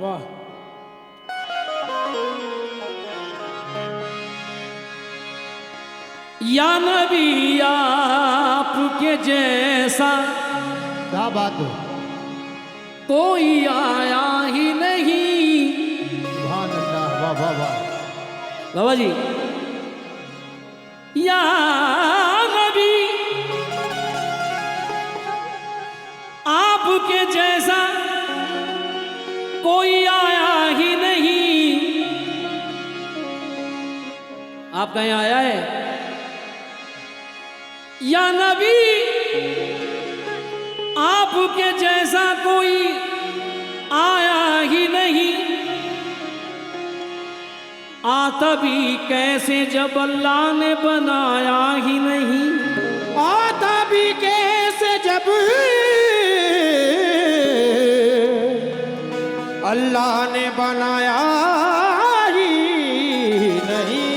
वाह। या नबी आपके जैसा क्या बात है, कोई आया ही नहीं। सुभान अल्लाह, वाह वाह वाह। बाबा जी, या नबी आपके जैसा कोई आया ही नहीं। आप कहीं आया है? या नबी आपके जैसा कोई आया ही नहीं। आता भी कैसे जब अल्लाह ने बनाया ही नहीं। आता भी कैसे जब अल्लाह ने बनाया ही नहीं।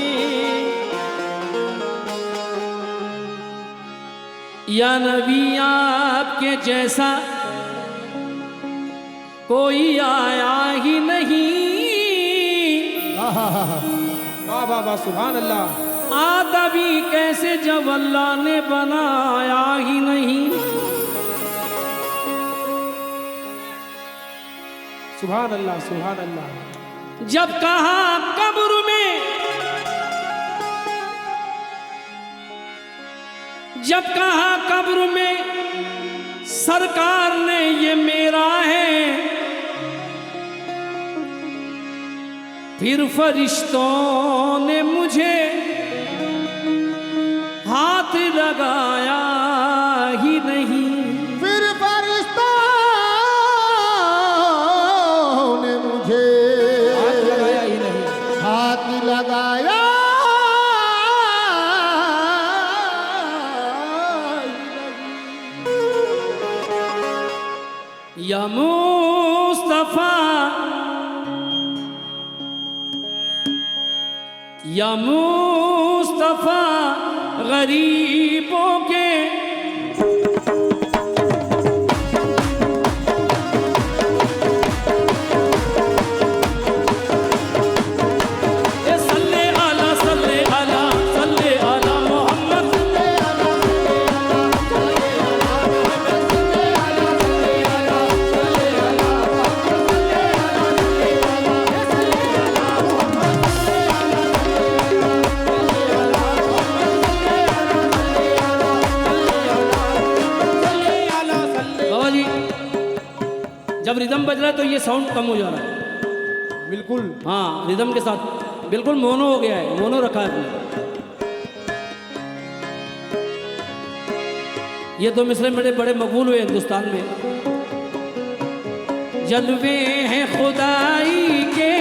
या नबी आपके जैसा कोई आया ही नहीं। वाह वाह वाह, सुभान अल्लाह। आता भी कैसे जब अल्लाह ने बनाया ही नहीं। सुभान अल्लाह, सुभान अल्लाह। जब कहा कब्र में, जब कहा कब्र में सरकार ने ये मेरा है, फिर फरिश्तों ने मुझे हाथ लगाया ही नहीं। फिर फरिश्तों ने मुझे हाथ लगाया ही नहीं। हाथ लगाया या मुस्तफा, या मुस्तफा गरीबों के सल्ले आला सल्ले आला सल्ले आला मोहम्मद। बाबा जी, जब रिदम बज रहा है तो ये साउंड कम हो जा रहा है। बिल्कुल। हाँ, रिदम के साथ बिल्कुल मोनो हो गया है, मोनो रखा है आपने। ये दो मिसरे बड़े बड़े मकबूल हुए हिंदुस्तान में। जलवे हैं खुदाई के,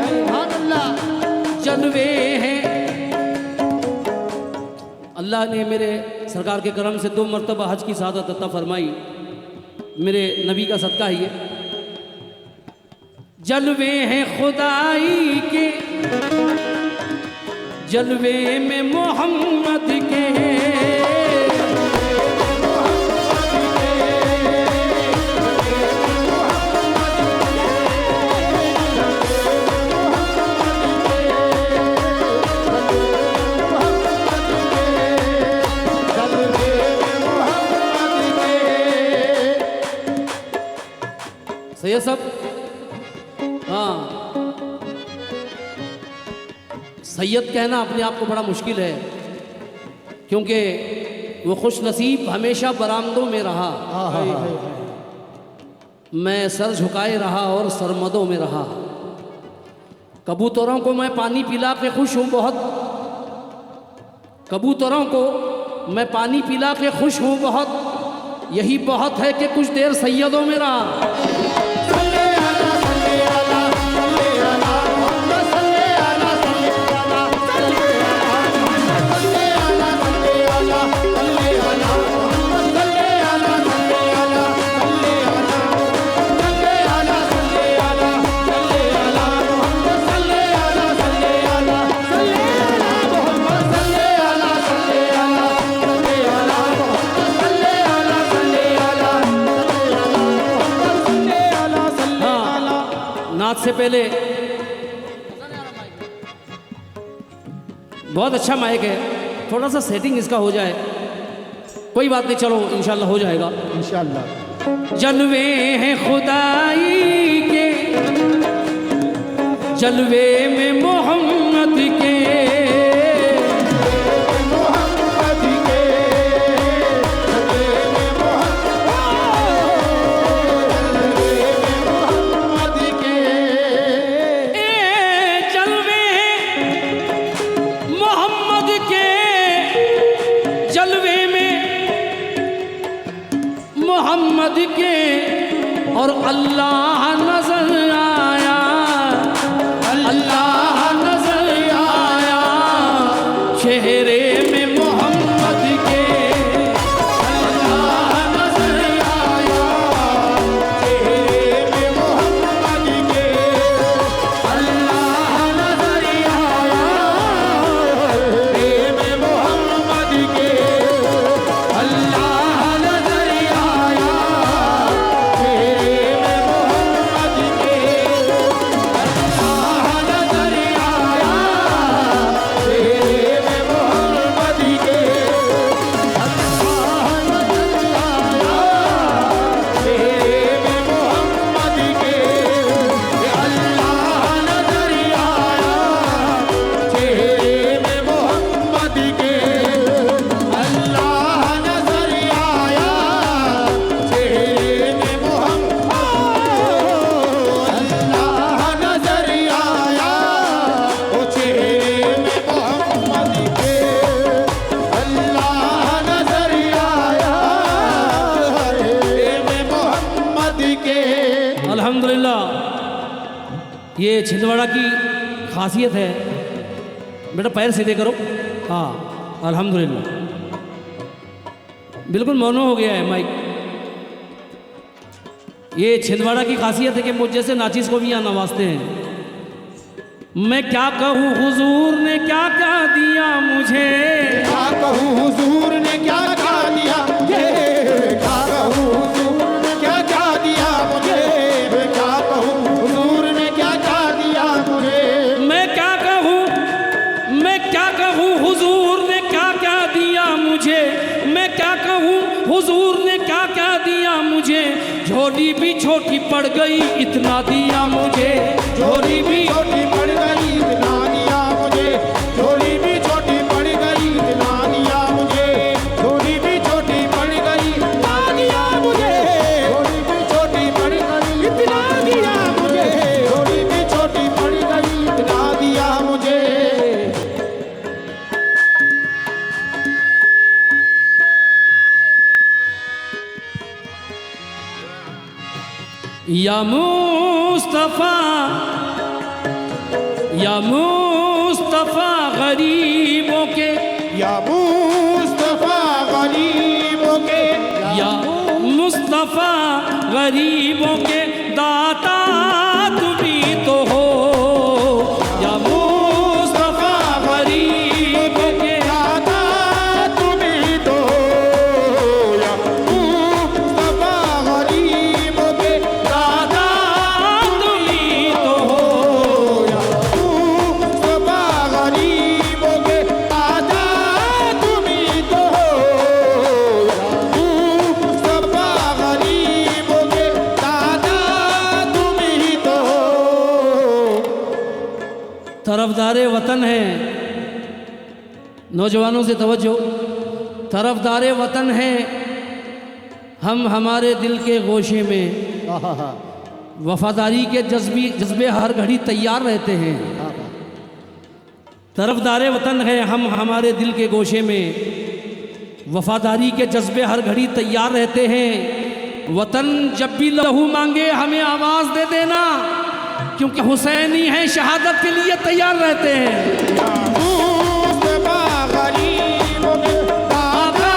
सुभान अल्लाह। जलवे हैं। अल्लाह ने मेरे सरकार के करम से 2 मरतबा हज की सआदत अता फरमाई। मेरे नबी का सदका है ये। जलवे हैं खुदाई के, जलवे में मोहम्मद के। सही है सब? हाँ, सैयद कहना अपने आप को बड़ा मुश्किल है, क्योंकि वो खुश नसीब हमेशा बरामदों में रहा। मैं सर झुकाए रहा और सरमदों में रहा। कबूतरों को मैं पानी पिला के खुश हूँ बहुत, कबूतरों को मैं पानी पिला के खुश हूँ बहुत। यही बहुत है कि कुछ देर सैयदों में रहा। नाच से पहले बहुत अच्छा माइक है, थोड़ा सा सेटिंग इसका हो जाए, कोई बात नहीं, चलो इंशाल्लाह हो जाएगा इंशाल्लाह। जलवे हैं खुदाई के, जलवे में मोहम्मद के, मोहम्मद के, मोहम्मद के, जलवे मोहम्मद के, जलवे में मोहम्मद के, और अल्लाह नजर आया, अल्लाह नजर आया चेहरे में मोहम्मद के, अल्लाह नजर आया चेहरे में मोहम्मद के, अल्लाह नजर आया चेहरे में मोहम्मद के, अल्लाह नजर आया चेहरे में मोहम्मद के, अल्लाह नजर आया चेहरे में मोहम्मद के, अल्लाह नजर आया चेहरे में मोहम्मद के, अल्लाह नजर आया चेहरे में मोहम्मद के, अल्लाह नजर आया चेहरे में मोहम्मद, अल्लाह नजर आया ओ चेहरे में मोहम्मद के, अल्लाह नजर आया चेहरे में मोहम्मद के। अल्हम्दुलिल्लाह, ये छिंदवाड़ा की खासियत है। बेटा पैर सीधे करो, हाँ अल्हम्दुलिल्लाह, बिल्कुल मौन हो गया है माइक। ये छिंदवाड़ा की खासियत है कि मुझ जैसे नाचिस को भी यहाँ नवाजते हैं। मैं क्या कहूँ हुजूर ने क्या क्या दिया मुझे, क्या कहूँ हुजूर ने क्या क्या दिया मुझे, क्या कहूँ हुजूर ने क्या क्या दिया मुझे, क्या कहूँ हुजूर ने क्या क्या दिया मुझे, मैं क्या कहूँ, मैं क्या कहूँ हुजूर ने क्या क्या दिया मुझे, मैं क्या कहूँ हुजूर ने क्या क्या दिया मुझे, झोली भी छोटी पड़ गई इतना दिया मुझे, झोली भी छोटी पड़ गई इतना दिया मुझे, झोली भी छोटी पड़ गई इतना दिया मुझे, झोली भी छोटी पड़ गई इतना दिया मुझे, झोली भी छोटी पड़ गई इतना दिया मुझे, झोली भी छोटी पड़ गई इतना दिया मुझे। या मुस्तफ़ा, या मुस्तफ़ा गरीबों के, या मुस्तफा गरीबों के, या मुस्तफ़ा गरीबों के दाता तुम्ही तो हो, या मुस्तफ़ा गरीबों के दाता तुम्ही तो, या मुस्तफा गरीबों के दाता तुम्ही तो हो, मुस्तफा गरीबों के दाता तुम्ही तो, मुस्तफा गरीबों के दाता तुम्ही तो। तरफदारे वतन है, नौजवानों से तवज्जो, तरफदारे वतन है हम, हमारे दिल के गोशे में वफादारी के जज्बे हर घड़ी तैयार रहते हैं। तरफदारे वतन है हम, हमारे दिल के गोशे में वफादारी के जज्बे हर घड़ी तैयार रहते हैं। वतन जब भी लहू मांगे हमें आवाज़ दे देना, क्योंकि हुसैनी है शहादत के लिए तैयार रहते हैं। मुस्तफा गरीबों के दाता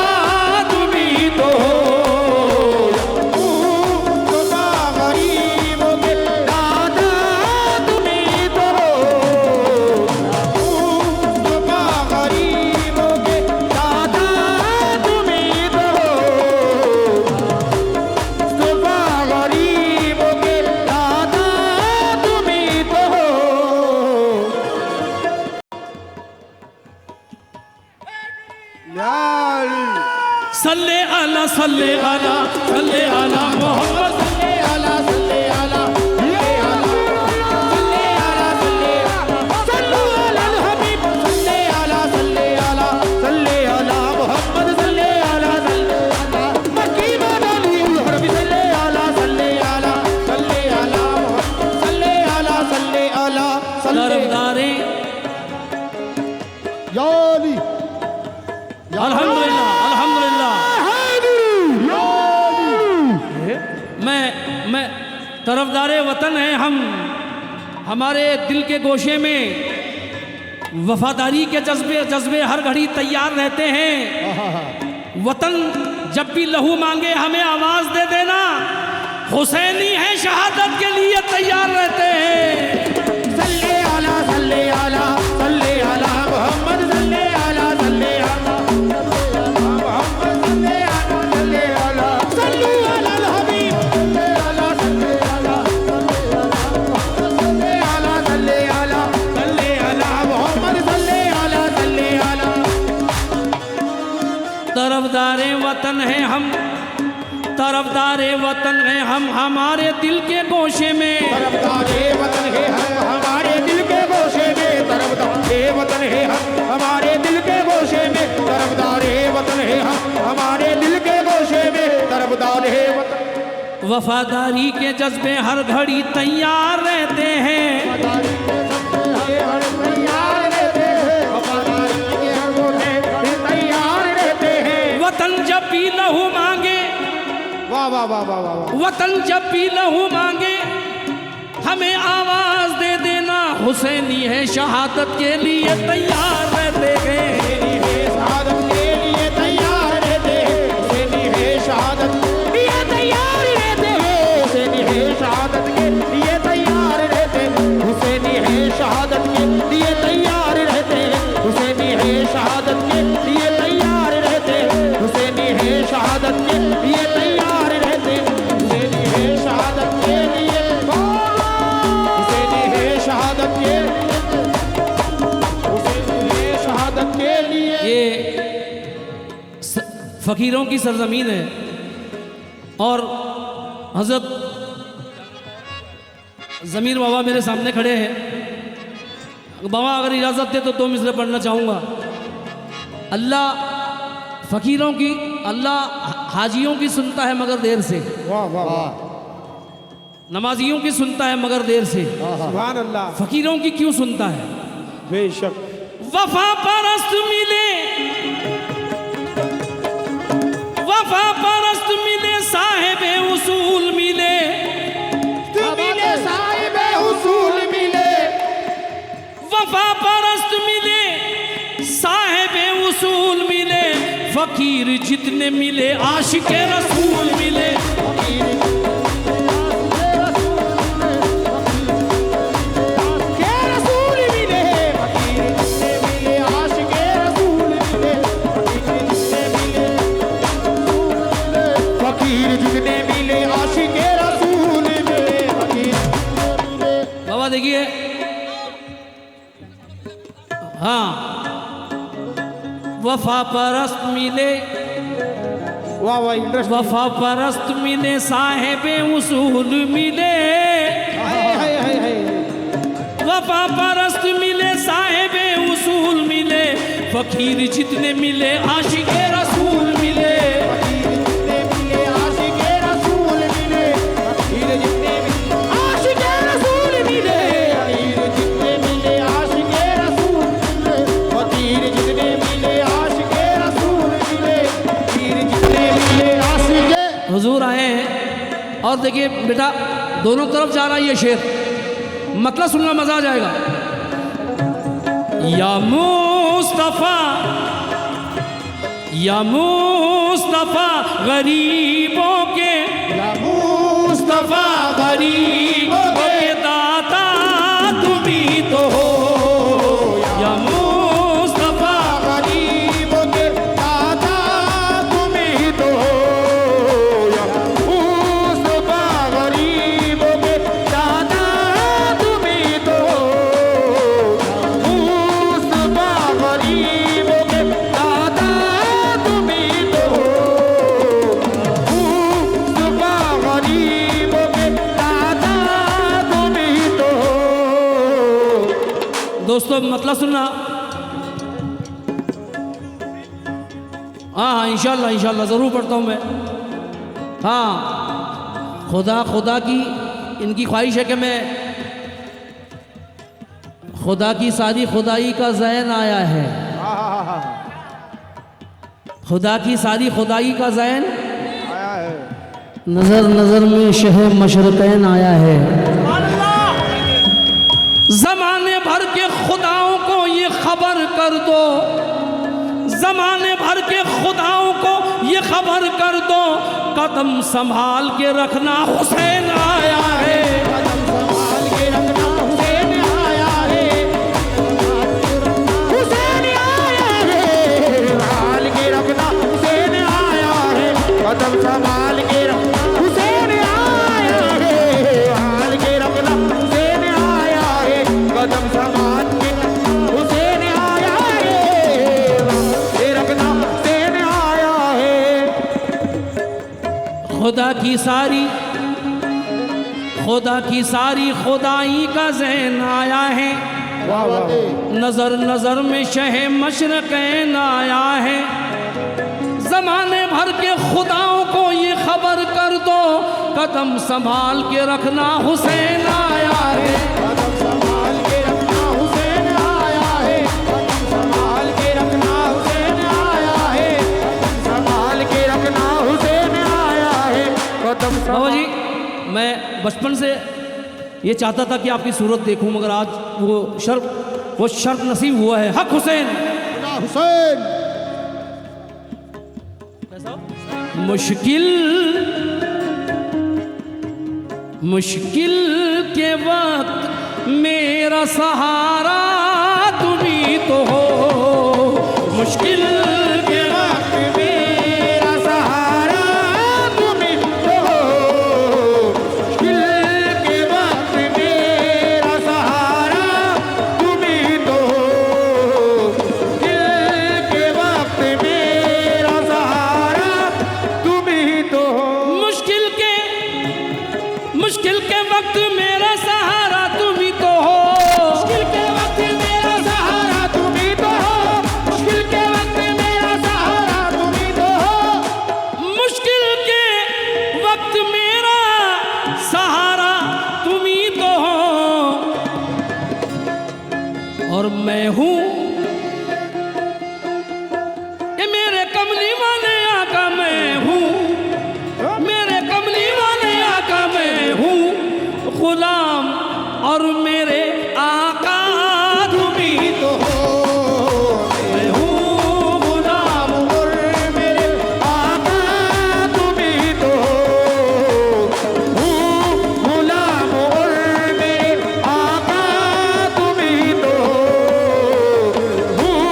तुम्ही तो, मुस्तफा गरीबों के दाता तुम्ही तो, मुस्तफा गरीबों के दाता तुम्ही तो, मुस्तफा गरीबों के दाता तुम्ही आला सल्ले आला सल्ले आला मोहम्मद सल्ले आला सल्ले आला सल्ले आला सल्ले आला सल्ले सल्लु अलल हबीब सल्ले आला सल्ले आला सल्ले आला मोहम्मद सल्ले आला सल्ले आला मक्की मदनी हरब सल्ले आला सल्ले आला सल्ले आला मोहम्मद सल्ले आला सल्ले आला सल्ले तरफदारे या अली अल्हम्दुलिल्लाह अल्हम्दुलिल्लाह। मैं तरफदारे वतन हैं हम, हमारे दिल के गोशे में वफादारी के जज्बे हर घड़ी तैयार रहते हैं। वतन जब भी लहू मांगे हमें आवाज दे देना, हुसैनी है शहादत के लिए तैयार रहते हैं। सल्ले आला सल्ले आला सल्ले आला मोहम्मद सल्ले आला सल्ले आला मोहम्मद सल्ले आला सल्ले आला सल्लु अलल हबीब सल्ले आला सल्ले आला सल्ले आला सल्ले आला सल्ले आला मोहम्मद सल्ले आला सल्ले आला। तरफदारे वतन हैं हम, तरफदारे वतन हैं हम, हमारे दिल के गोशे में तरफदारे वतन है हम हमारे दिल के गोशे में, तरफदारे वतन है हम हमारे दिल के गोशे में, तरफदारे वतन है हम हमारे दिल के गोशे में, तरफदारे वतन। वफादारी के जज्बे हर घड़ी तैयार रहते हैं। वतन जब भी लहू मांगे, वाह वाह वाह वाह वाह, वतन जब भी लहू मांगे हमें आवाज दे देना, हुसैनी है शहादत के लिए तैयार रहते हैं। शहादत के लिए तैयार रहते हैं, हुसैनी है शहादत के लिए तैयार रहते हैं, हुसैनी है शहादत के लिए तैयार रहते हैं, हुसैनी है शहादत के लिए तैयार रहते हैं, हुसैनी है शहादत के लिए तैयार रहते हैं, हुसैनी है शहादत के लिए तैयार रहते हैं, हुसैनी है शहादत के लिए, हुसैनी है शहादत के, हुसैनी है शहादत के लिए। ये फकीरों की सरजमीन है और हजरत ज़मीर बाबा मेरे सामने खड़े हैं। बाबा अगर इजाज़त दे तो 2 मिसरे पढ़ना चाहूँगा। अल्लाह फकीरों की, अल्लाह हाजियों की सुनता है मगर देर से, वाह वाह वाह, नमाजियों की सुनता है मगर देर से, सुभान अल्लाह, फकीरों की क्यों सुनता है? बेशक वफा परस्त मिले, वफा परस्त मिले, साहिबे उसूल मिले, मिले साहिबे उसूल मिले, वफा परस्त मिले, साहिबे उसूल मिले, फकीर जितने मिले आशिके रसूल मिले। बाबा देखिए, हाँ, वफा परस्त मिले, वाह वाह इंटरेस्ट, वफा परस्त मिले, साहिबे उसूल मिले, वफा परस्त मिले, साहिबे उसूल मिले, फकीर जितने मिले आशिके रसूल मिले। हुजूर आए हैं और देखिए बेटा, दोनों तरफ जा रहा है ये शेर, मतलब सुनना मजा आ जाएगा। या मुस्तफा, या मुस्तफा गरीबों के, या मुस्तफा गरीबों के दाता तुम ही तो हो, या मुस्तफा गरीबों के दाता तुम ही तो हो, या मुस्तफा गरीबों के दाता तुम ही तो हो, मुस्तफा गरीबों के दाता तुम ही तो हो, दोस्तों मतलब सुनना। हाँ इंशाल्लाह इंशाल्लाह ज़रूर पढ़ता हूँ मैं। हाँ खुदा की इनकी ख्वाहिश है कि मैं खुदा की सारी खुदाई का ज़ैन आया है। खुदा की सारी खुदाई का ज़ैन आया है। नजर नजर में शहर मशरक़ैन आया है। जमाने भर के खुदाओं को ये खबर कर दो, जमाने भर के खुदाओं को ये खबर कर दो, कदम संभाल के रखना हुसैन आया है। कदम संभाल के रखना हुसैन आया है। हुसैन आया है। संभाल के रखना हुसैन आया है। कदम संभाल के रखना हुसैन आया है। संभाल के रखना हुसैन आया है। कदम संभाल के हुसैन आया है। ये रखना हुसैन आया है। खुदा की सारी खुदाई का ज़ैन आया है। वाह वाह। नजर नजर में शह मशरक़ैन आया है। जमाने भर के खुदाओं को ये खबर कर दो, कदम संभाल के रखना हुसैन आया है। कदम संभाल के रखना हुसैन आया है। कदम संभाल के रखना हुसैन आया है। कदम संभाल के रखना हुसैन आया है। कदम बाबा जी मैं बचपन से ये चाहता था कि आपकी सूरत देखूं, मगर आज वो शर्फ नसीब हुआ है। हक हुसैन। हुसैन। मुश्किल के वक्त मेरा सहारा तुम ही तो हो। मुश्किल के वक्त मेरा सहारा तुम ही तो हो। मुश्किल के वक्त मेरा सहारा तुम ही तो हो। मुश्किल के वक्त मेरा सहारा तुम ही तो हो। मुश्किल के वक्त मेरा सहारा तुम ही तो हो। मुश्किल के वक्त मेरा सहारा तुम ही तो हो। मुश्किल के वक्त मेरा सहारा तुम ही तो हो। मुश्किल के वक्त मेरा सहारा तुम ही तो हो। और मैं हूँ ये मेरे कमली वाले आका, मैं हूँ मेरे कमली वाले आका, मैं हूँ गुलाम और मेरे आका तुम ही तो हो। मैं हूँ गुलाम और मेरे आका तुम ही तो हो। हूँ गुलाम और मेरे आका तुम ही तो हो। हूँ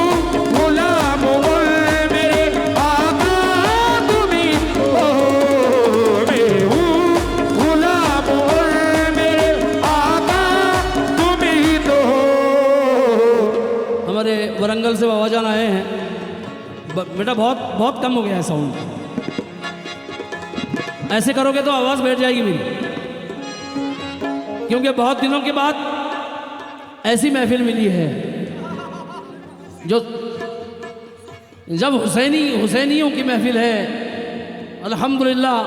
गुलाम और मेरे आका तुम ही तो हो। मैं हूँ गुलाम और मेरे आका तुम ही तो हो। हमारे वरंगल से बाबा जान आए हैं। बेटा बहुत बहुत कम हो गया है साउंड। ऐसे करोगे तो आवाज़ बैठ जाएगी मेरी, क्योंकि बहुत दिनों के बाद ऐसी महफिल मिली है जो जब हुसैनियों की महफिल है। अल्हम्दुलिल्लाह,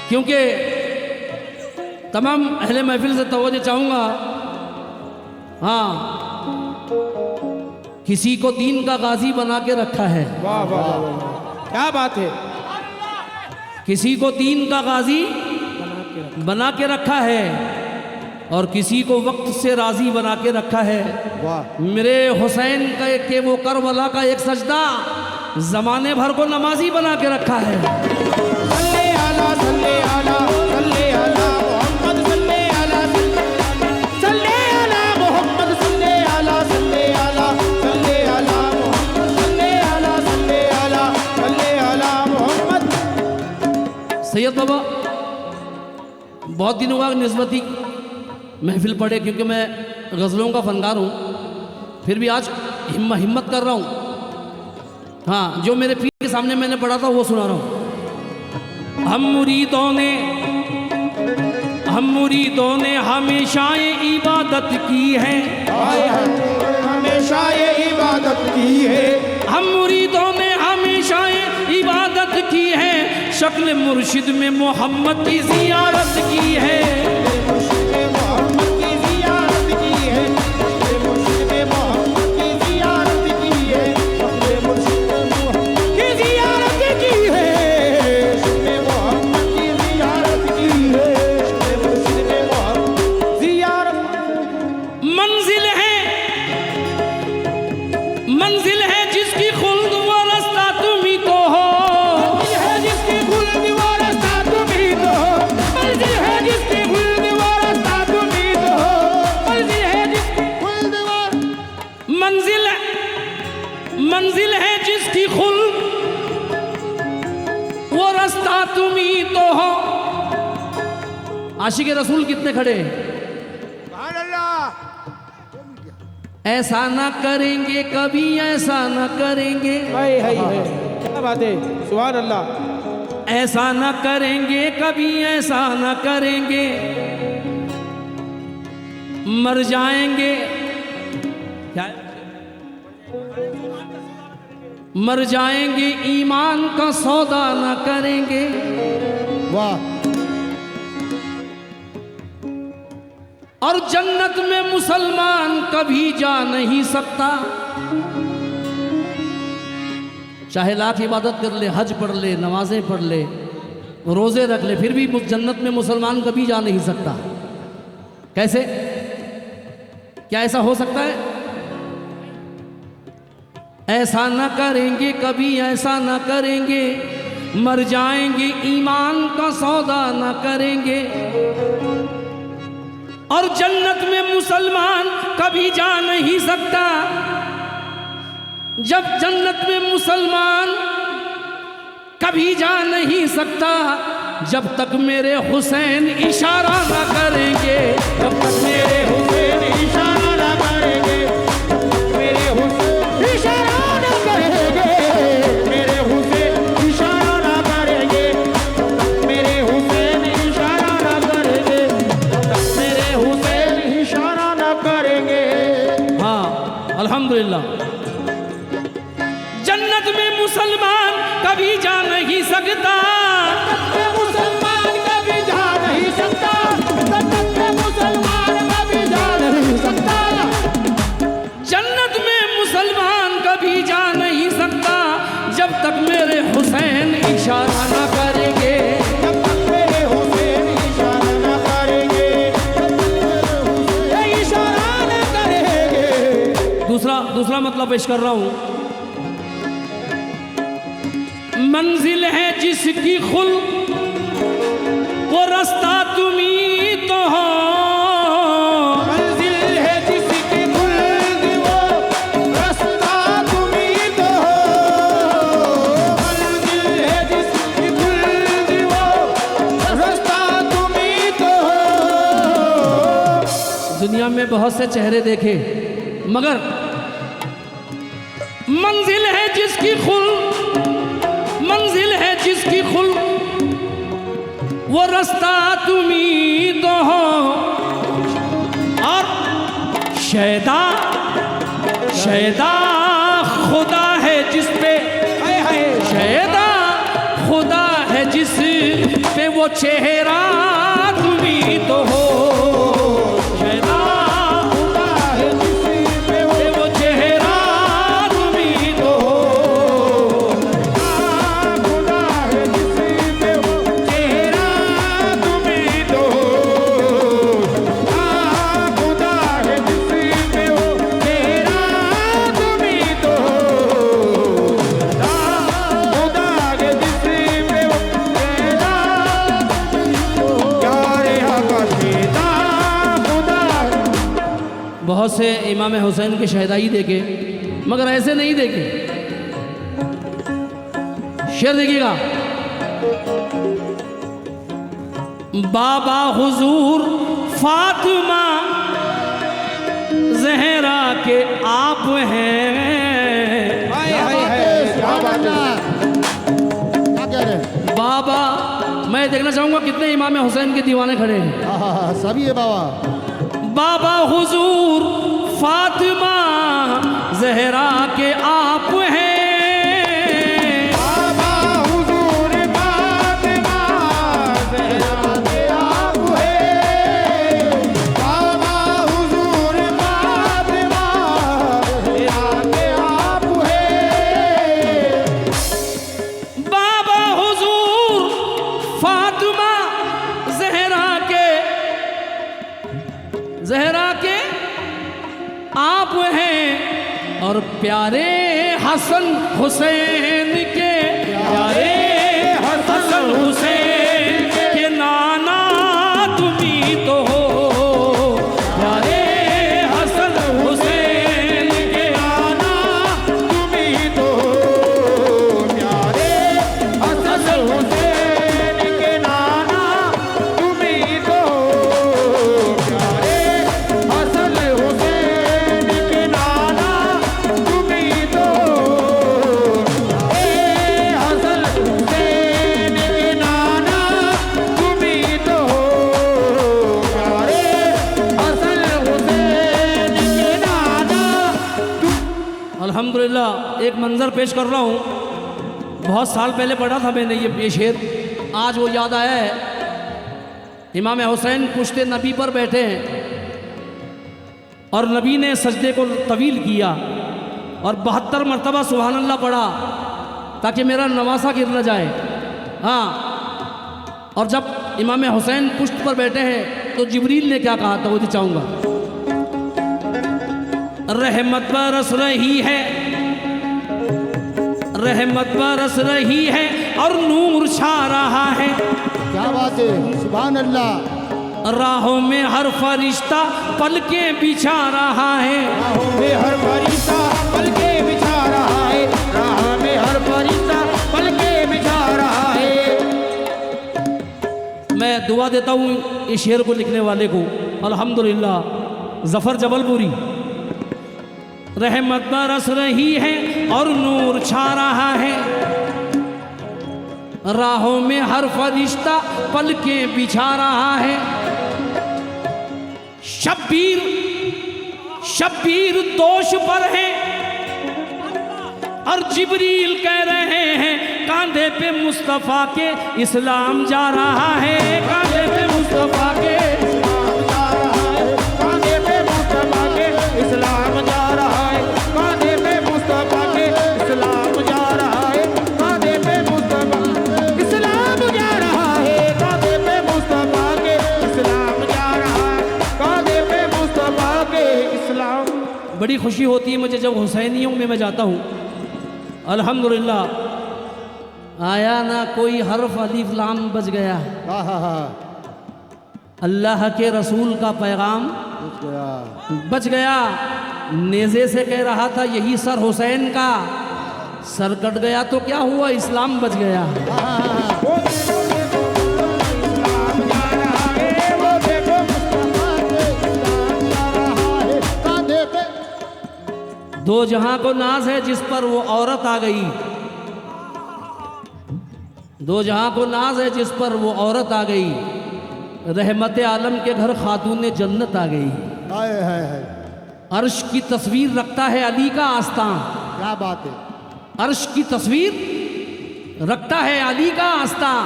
क्योंकि तमाम अहले महफिल से तवज्जो चाहूँगा। हाँ, किसी को दीन का गाजी बना के रखा है। वाह वाह वाह वाह, क्या बात है। किसी को दीन का गाजी बना के रखा है और किसी को वक्त से राजी बना के रखा है। वाह। मेरे हुसैन के वो करबला का एक सजदा जमाने भर को नमाजी बना के रखा है। सल्ले आला सल्ले आला सल्ले आला मोहम्मद सल्ले आला सल्ले आला मोहम्मद सल्ले आला सल्ले आला सल्ले आला मोहम्मद सल्ले आला सल्ले आला सल्ले आला मोहम्मद। सैयद बाबा बहुत दिनों बाद निस्बती महफिल पढ़े, क्योंकि मैं गज़लों का फनकार हूँ, फिर भी आज हिम्मत कर रहा हूँ। हाँ, जो मेरे पीर के सामने मैंने पढ़ा था वो सुना रहा हूँ। हम हम मुरीदों ने हमेशा ये इबादत की है, हमेशा ये इबादत की है, हम मुरीदों ने हमेशा ये इबादत की है, शक्ल मुर्शिद में मोहम्मद की जियारत की है। मुर्शिद मोहम्मद की जियारत की है, मुर्शिद मोहम्मद की जियारत की है, मुर्शिद मोहम्मद की जियारत की है, मुर्शिद मोहम्मद की जियारत की है, मुर्शिद मोहम्मद जियारत। मंजिल है जिसकी खुल्द वो रास्ता तुम ही तो हो, है जिसकी खुल्द वो रास्ता तुम ही तो हो, मंजिल है जिसकी खुल्द वो रास्ता तुम ही तो हो, मंजिल है जिसकी खुल्द वो मंजिल है जिसकी खुल्द वो रास्ता तुम ही तो हो। आशिक रसूल कितने खड़े हैं? ऐसा ना करेंगे कभी, ऐसा ना करेंगे, हाय हाय हाय, क्या बात है, सुभान अल्लाह। ऐसा ना करेंगे कभी, ऐसा ना करेंगे, मर जाएंगे, क्या मर जाएंगे, ईमान का सौदा ना करेंगे। वाह। और जन्नत में मुसलमान कभी जा नहीं सकता, चाहे लाख इबादत कर ले, हज पढ़ ले, नमाजें पढ़ ले, रोजे रख ले, फिर भी जन्नत में मुसलमान कभी जा नहीं सकता। कैसे? क्या ऐसा हो सकता है? ऐसा ना करेंगे कभी, ऐसा ना करेंगे, मर जाएंगे, ईमान का सौदा ना करेंगे। और जन्नत में मुसलमान कभी जा नहीं सकता, जब जन्नत में मुसलमान कभी जा नहीं सकता, जब तक मेरे हुसैन इशारा ना करेंगे, जब तक मेरे हुसैन इशारा ना करेंगे, मेरे हुसैन इशारा ना करेंगे, मेरे हुसैन इशारा ना करेंगे, मेरे हुसैन इशारा ना करेंगे, मेरे हुसैन इशारा ना करेंगे। हाँ, अल्हम्दुलिल्लाह। जन्नत में मुसलमान कभी जा नहीं सकता, मुसलमान कभी जा नहीं सकता, जन्नत में मुसलमान कभी जा नहीं सकता, जन्नत में मुसलमान कभी जा नहीं सकता, जब तक मेरे हुसैन इशारा ना करेंगे, जब तक मेरे हुसैन इशारा ना करेंगे, इशारा ना करेंगे। दूसरा मतलब पेश कर रहा हूं। मंजिल है जिसकी खुल वो रास्ता तुम ही तो हो, मंजिल है जिसकी खुल्द वो रास्ता तुम ही तो हो, मंजिल है जिसकी खुल्द वो रास्ता तुम ही तो हो। दुनिया में बहुत से चेहरे देखे, मगर मंजिल है जिसकी खुल, मंजिल है जिसकी खुल वो रास्ता तुम ही तो हो। और शैदा खुदा है जिस पे, शैदा खुदा है जिस पे वो चेहरा तुम ही तो हो, शैदा खुदा है जिस पे वो चेहरा तुम ही तो हो, खुदा है जिस पे वो चेहरा तुम ही तो हो, खुदा है जिस पे वो चेहरा तुम ही तो हो, खुदा है जिस पे वो चेहरा प्यारे आका सीता खुदा। बहुत से इमाम हुसैन की शहदाई देखे, मगर ऐसे नहीं देखे। शेर देखिएगा, बाबा हुजूर फातिमा जहरा के आप हैं, क्या बात है, क्या कह रहे हैं? बाबा मैं मैं देखना चाहूँगा कितने इमाम हुसैन के दीवाने खड़े हैं। हाँ सभी है बाबा। बाबा हुजूर फातिमा जहरा के आप हैं। बाबा हुजूर फातिमा ज़हरा के आप हैं। बाबा हुजूर फातिमा ज़हरा के आप हैं। बाबा हुजूर फातिमा जहरा के आप हैं और प्यारे हसन हुसैन के प्यारे हसन हुसैन के नाना तुम्ही तो हो। प्यारे हसन हुसैन के नाना तुम्ही तो प्यारे हसन हुसैन के नाना तुम्ही तो प्यारे हसन हुसैन के नाना तुम्ही तो हसन हुसैन के नाना तुम्ही तो प्यारे हसन हुसैन के नाना अल्हम्दुलिल्लाह एक मंज़र पेश कर रहा हूँ। बहुत साल पहले पढ़ा था मैंने ये शेर, आज वो याद आया है। इमाम हुसैन पुश्ते नबी पर बैठे हैं और नबी ने सजदे को तवील किया और 72 मरतबा सुभान अल्लाह पढ़ा ताकि मेरा नवासा गिर न जाए। हाँ, और जब इमाम हुसैन पुश्त पर बैठे हैं तो जिब्रील ने क्या कहा था वो चाहूँगा। रहमत बरस रही है, रहमत बरस रही है और नूर छा रहा है। क्या बात है, सुभान अल्लाह। राहों में हर फरिश्ता पलकें बिछा रहा है। राहों में हर फरिश्ता पलके बिछा रहा है। राह में हर फरिश्ता पलके बिछा रहा है। मैं दुआ देता हूँ इस शेर को लिखने वाले को, अल्हम्दुलिल्लाह ज़फ़र जबलपुरी। रहमत बरस रही है और नूर छा रहा है। राहों में हर फरिश्ता पलकें बिछा रहा है। शब्बीर शब्बीर दोष पर है और जिब्रील कह रहे हैं कांधे पे मुस्तफ़ा के इस्लाम जा रहा है। कांधे पे मुस्तफ़ा के कांधे पे मुस्तफा के इस्लाम जा रहा है। कांधे पे मुस्तफा के इस्लाम जा रहा है। कांधे पे मुस्तफा इस्लाम जा रहा है। कांधे पे मुस्तफा के इस्लाम जा रहा है। कांधे पे मुस्तफा के इस्लाम। बड़ी खुशी होती है मुझे जब हुसैनियों में मैं जाता हूँ। अल्हम्दुलिल्लाह आया ना कोई हर्फ अलीफ लाम बच गया। अल्लाह के रसूल का पैगाम बच गया। नेज़े से कह रहा था यही सर हुसैन का, सर कट गया तो क्या हुआ, इस्लाम बच गया। दो जहां को नाज है जिस पर वो औरत आ गई। दो जहां को नाज है जिस पर वो औरत आ गई। रहमत आलम के घर खातून जन्नत आ गई। अर्श की तस्वीर रखता है अली का आस्तां। क्या बात है। अर्श की तस्वीर रखता है अली का आस्तां।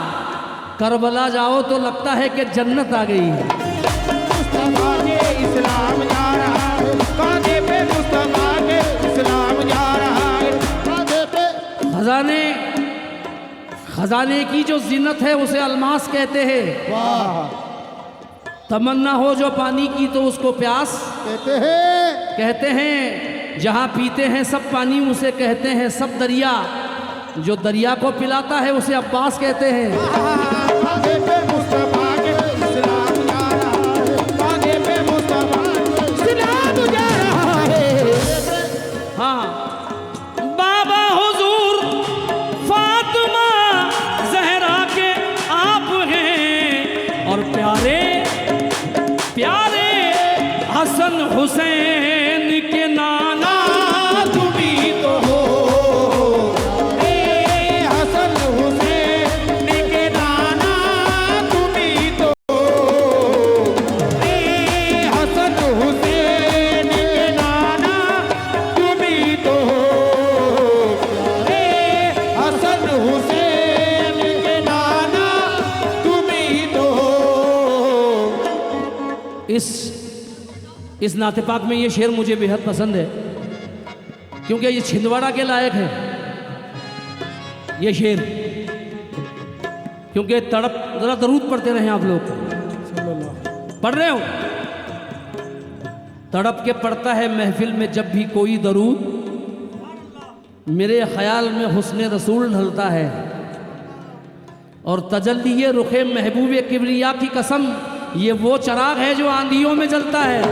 करबला जाओ तो लगता है कि जन्नत आ गई। मुस्तफा के इस्लाम जा रहा है। कांधे पे मुस्तफा के इस्लाम जा रहा है। कांधे पे खजाने खजाने की जो जिन्नत है उसे अलमास कहते हैं। वाह। तमन्ना हो जो पानी की तो उसको प्यास कहते हैं। जहाँ पीते हैं सब पानी उसे कहते हैं सब दरिया। जो दरिया को पिलाता है उसे अब्बास कहते हैं। कांधे पे मुस्तफा के इस्लाम जा रहा है। कांधे पे मुस्तफा के इस्लाम जा रहा है। हाँ, बाबा हुजूर फातिमा जहरा के आप हैं और प्यारे प्यारे हसन हुसैन के नाना तुम्ही तो हो। हसन हुसैन के नाना इस नाते पाक में ये शेर मुझे बेहद पसंद है, क्योंकि ये छिंदवाड़ा के लायक है ये शेर, क्योंकि तड़प जरा दरूद पढ़ते रहे आप लोग, पढ़ रहे हो? तड़प के पढ़ता है महफिल में जब भी कोई दरूद, मेरे ख्याल में हुस्ने रसूल ढलता है, और तजल्ली रुखे महबूबे किबरिया की कसम, ये वो चराग है जो आंधियों में जलता है।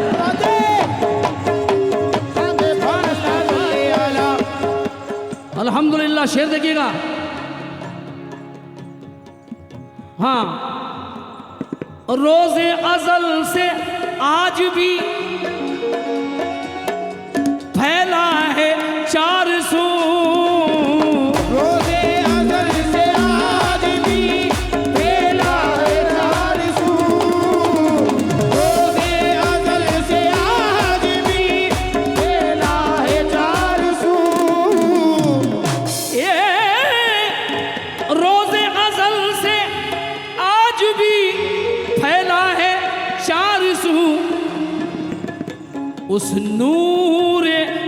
अल्हम्दुलिल्लाह। शेर देखिएगा, हाँ, रोज़े अज़ल से आज भी फैला है 400, रोज़े अज़ल से आज भी फैला है 400, रोज़े अज़ल से आज भी फैला है 400। ये रोज़े अज़ल से आज भी फैला है 400, उस नूर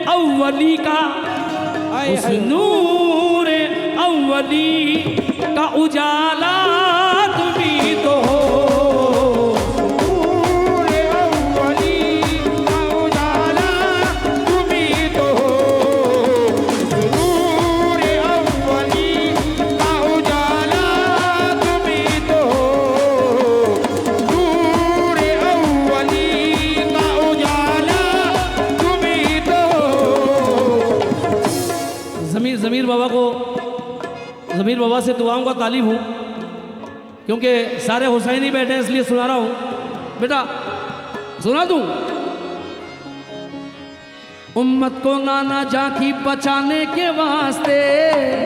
अव्वली का, उस नूर अव्वली का उजाला तुम्ही तो हो, नूर अव्वली का उजाला तुम्ही तो हो, नूर अव्वली का उजाला तुम्ही तो हो, नूर अव्वली का उजाला तुम्ही तो हो। ज़मीर बाबा से दुआओं का तालिब हूँ, क्योंकि सारे हुसैनी बैठे हैं इसलिए सुना रहा हूँ। बेटा सुना दूँ? उम्मत को नाना जाकी बचाने के वास्ते,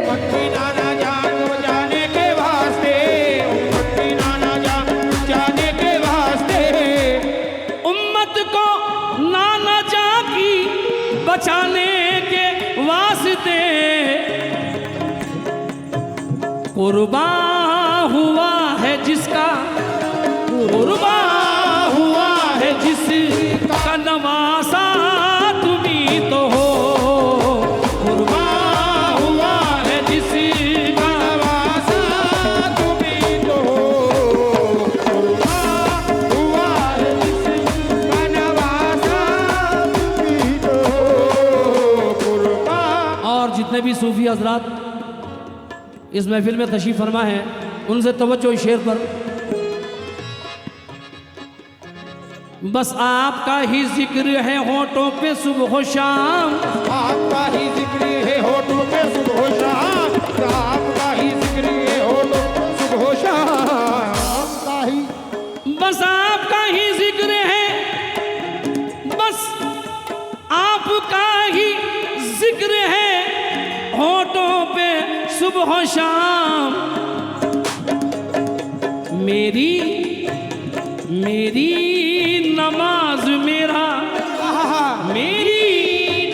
उम्मती नाना जान बचाने के वास्ते, उम्मती नाना जान बचाने के वास्ते, उम्मत को नाना जाकी बचाने के वास्ते कुर्बान हुआ है जिसका, कुर्बान हुआ है जिसका नवासा तुम्ही तो हो, कुर्बान हुआ है जिसका नवासा तुम्ही तो हो, कुर्बान हुआ है जिसका नवासा तुम्ही तो हो, कुर्बान। और जितने भी सूफी हजरात इस महफिल में तशरीफ फरमा है, उनसे तवज्जो इस शेर पर। बस आपका ही जिक्र है होठों पे सुबह शाम, आपका ही जिक्र है होठों पे सुबह शाम, आपका ही जिक्र है होठों पे सुबह शाम, आपका ही, बस आपका ही जिक्र है, बस आपका ही जिक्र है होठों पे सुबह शाम। मेरी नमाज मेरा, मेरी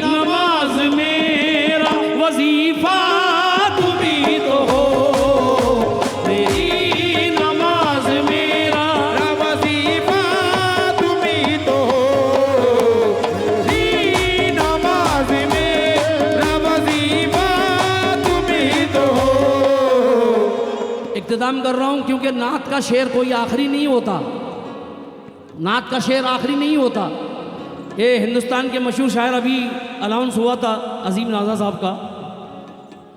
नमाज मेरा वजीफा तुम्ही तो हो, मेरी नमाज मेरा वजीफा तुम्ही तो हो, मेरी नमाज मेरा वजीफा तुम्ही तो हो। इख्तिताम कर रहा हूँ, क्योंकि नात का शेर कोई आखिरी नहीं होता, नात का शेर आखिरी नहीं होता। ये हिंदुस्तान के मशहूर शायर अभी अनाउंस हुआ था अजीम नाजा साहब का,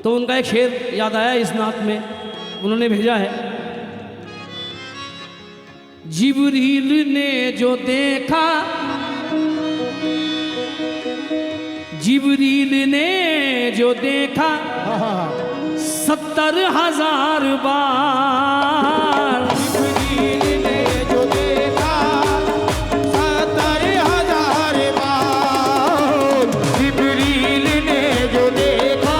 तो उनका एक शेर याद आया इस नात में, उन्होंने भेजा है। जिब्रील ने जो देखा, जिब्रील ने जो देखा 70,000 बार, जिब्रील ने जो देखा 70,000 बार, जिब्रील ने जो देखा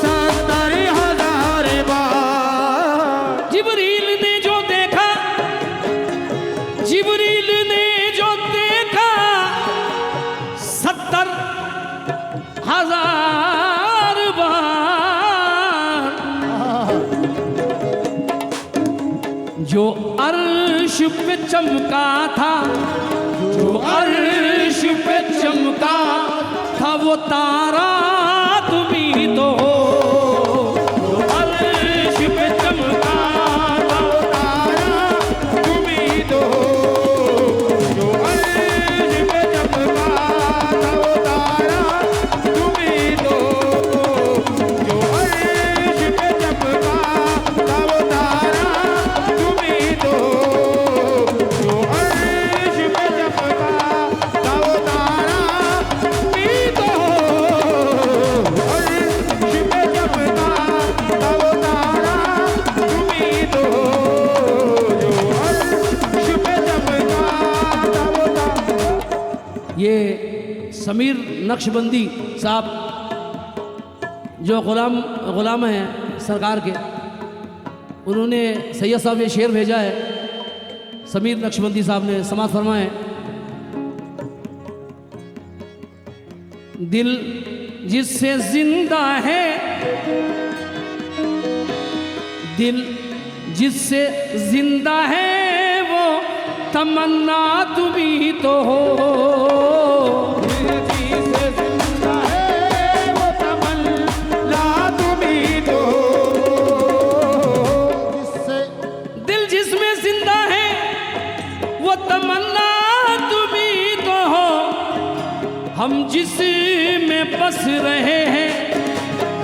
70,000 बार, जिब्रील ने जो देखा, जिब्रील ने जो देखा 70,000 बार, चमका था, जो अर्श पे चमका था वो तारा तुम ही तो हो। जो अर्श पे चमका था वो तारा तुम ही तो हो। जो अर्श पे चमका था वो तारा तुम ही तो हो। जो अर्श पे चमका था वो तारा तुम ही तो हो। जो अर्श पे चमका था वो तारा तुम ही तो हो। अर्श पे चमका था वो तारा तुम ही तो हो। जो अर्श पे चमका था वो तारा। ये समीर नक्शबंदी साहब जो गुलाम हैं सरकार के, उन्होंने सैयद साहब ये शेर भेजा है। समीर नक्शबंदी साहब ने समाज फरमाए, दिल जिससे जिंदा है, दिल जिससे जिंदा है वो तमन्ना तुम ही तो हो। जिससे जिंदा है वो तमन्ना तुम ही तो हो। जिससे दिल जिसमें जिंदा है वो तमन्ना तुम ही तो हो। हम जिसमें बस रहे हैं,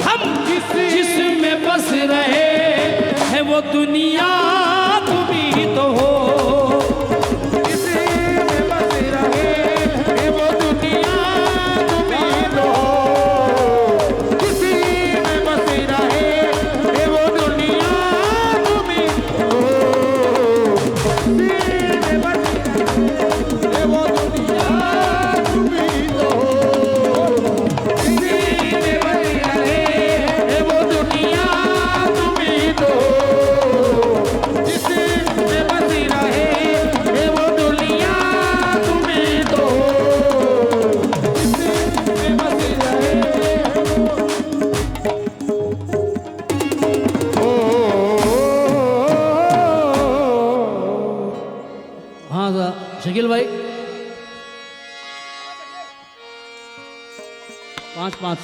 हम जिसमें बस रहे हैं वो दुनिया तुम ही तो हो। जिसमें बस रहे हैं वो दुनिया तुम ही तो हो। जिसमें बस रहे हैं वो दुनिया तुम ही तो हो। जिसमें बस रहे हैं वो दुनिया तुम ही तो हो। जिसमें बस रहे हैं वो दुनिया तुम ही तो हो। जिसमें बस रहे हैं वो दुनिया तुम ही तो हो। जिसमें बस रहे हाँ शकील भाई, 5-5